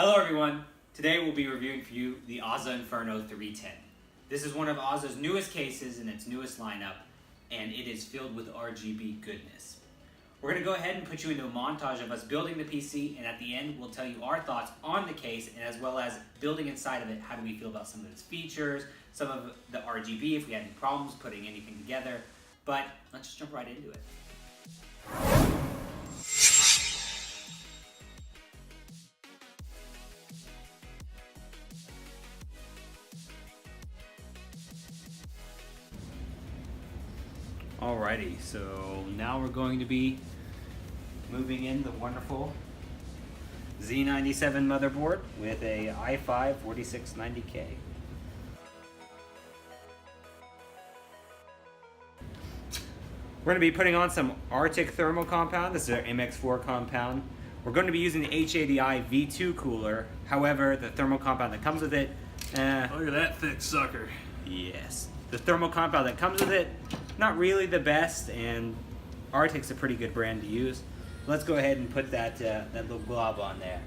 Hello everyone, today we'll be reviewing for you the AzzA Inferno 310. This is one of AzzA's newest cases in its newest lineup, and it is filled with RGB goodness. We're going to go ahead and put you into a montage of us building the PC, and at the end we'll tell you our thoughts on the case, and as well as building inside of it, how do we feel about some of its features, some of the RGB, if we had any problems putting anything together. But let's just jump right into it. Alrighty, so now we're going to be moving in the wonderful Z97 motherboard with a i5 4690K. We're going to be putting on some Arctic thermal compound. This is our MX4 compound. We're going to be using the HADI V2 cooler. However, the thermal compound that comes with it... Look at that thick sucker. Yes. The thermal compound that comes with it, not really the best, and Arctic's a pretty good brand to use. Let's go ahead and put that little glob on there.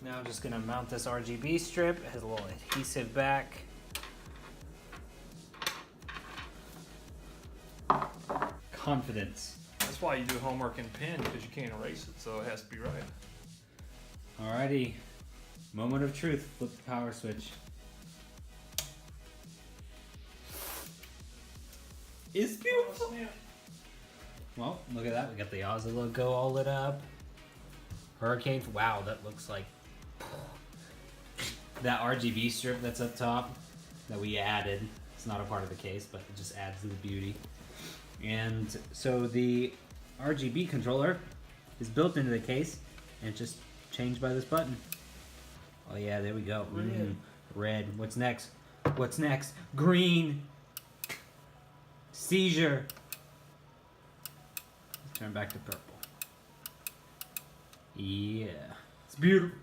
Now I'm just going to mount this RGB strip. It has a little adhesive back. Confidence. That's why you do homework in pen, because you can't erase it, so it has to be right. Alrighty. Moment of truth. Flip the power switch. It's beautiful. Well, look at that. We got the AzzA logo all lit up. Hurricane. Wow, that looks like that RGB strip that's up top that we added. It's not a part of the case, but it just adds to the beauty. And so the RGB controller is built into the case, and it's just changed by this button. Oh yeah, there we go. Red. Red. What's next? What's next? Green. Seizure. Let's turn back to purple. Yeah. It's beautiful.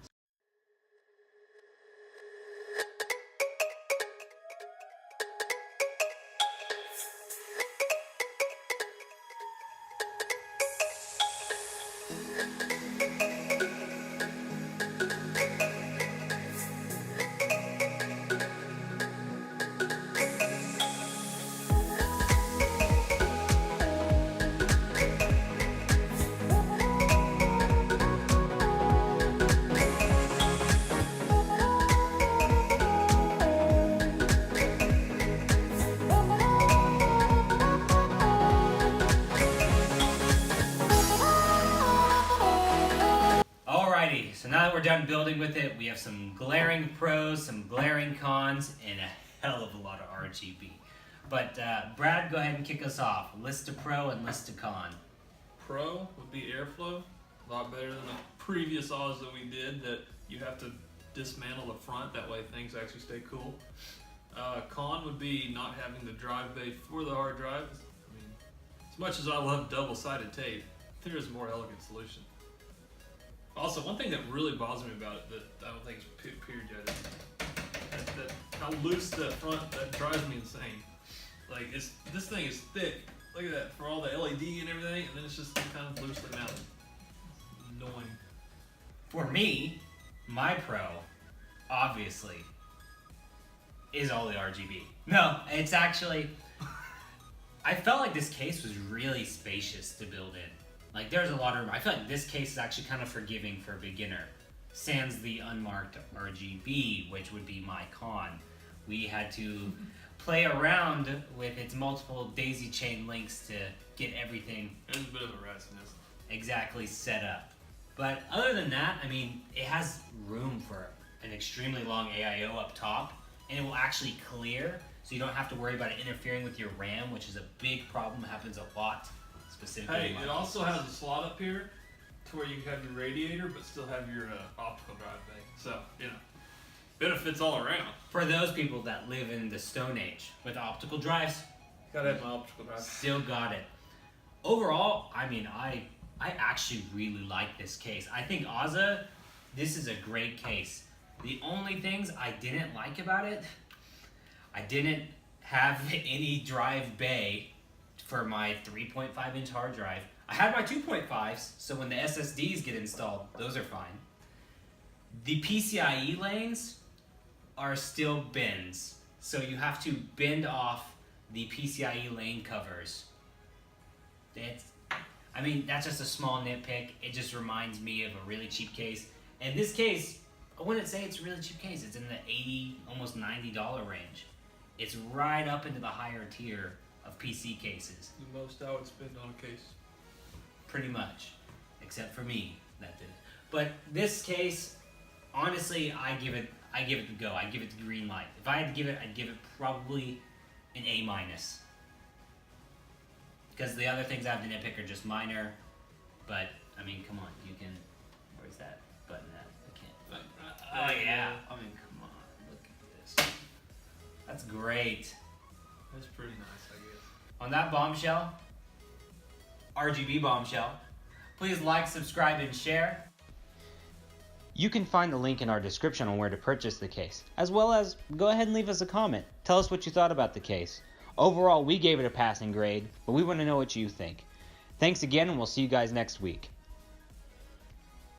now that we're done building with it, we have some glaring pros, some glaring cons, and a hell of a lot of RGB. But Brad, go ahead and kick us off. List a pro and list a con. Pro would be airflow. A lot better than the previous AzzA that we did that you have to dismantle the front. That way things actually stay cool. Con would be not having the drive bay for the hard drive. I mean, as much as I love double-sided tape, there is a more elegant solution. Also, one thing that really bothers me about it that I don't think is appeared yet is that how loose that front, that drives me insane. Like, this thing is thick. Look at that, for all the LED and everything, and then it's just kind of loosely mounted. It's annoying. For me, my pro, obviously, is all the RGB. No, it's actually, I felt like this case was really spacious to build in. Like, there's a lot of room. I feel like this case is actually kind of forgiving for a beginner. Sans the unmarked RGB, which would be my con. We had to play around with its multiple daisy chain links to get everything There's a bit of a rat's nest. exactly set up. But other than that, I mean, it has room for an extremely long AIO up top, and it will actually clear, so you don't have to worry about it interfering with your RAM, which is a big problem, happens a lot, specifically. Hey, in my it also cases. has a slot up here to where you can have your radiator but still have your optical drive bay. So, you know, benefits all around. For those people that live in the Stone Age with optical drives, Gotta have my optical drive. still got it. Overall, I mean, I actually really like this case. I think AzzA, this is a great case. The only things I didn't like about it, I didn't have any drive bay for my 3.5 inch hard drive. I had my 2.5s, so when the SSDs get installed, those are fine. The PCIe lanes are still bins, so you have to bend off the PCIe lane covers. That's just a small nitpick. It just reminds me of a really cheap case. And this case, I wouldn't say it's a really cheap case. It's in the $80, almost $90 range. It's right up into the higher tier of PC cases. The most I would spend on a case. Pretty much. Except for me, that did. But this case, honestly, I give it the go. I give it the green light. If I had to give it, I'd give it probably an A-. Because the other things I have to nitpick are just minor. But, I mean, come on. You can... Where's that button at? I can't... Oh, yeah. I mean, come on. Look at this. That's great. That's pretty nice, I guess. On that bombshell, RGB bombshell, please like, subscribe, and share. You can find the link in our description on where to purchase the case, as well as go ahead and leave us a comment. Tell us what you thought about the case. Overall, we gave it a passing grade, but we want to know what you think. Thanks again, and we'll see you guys next week.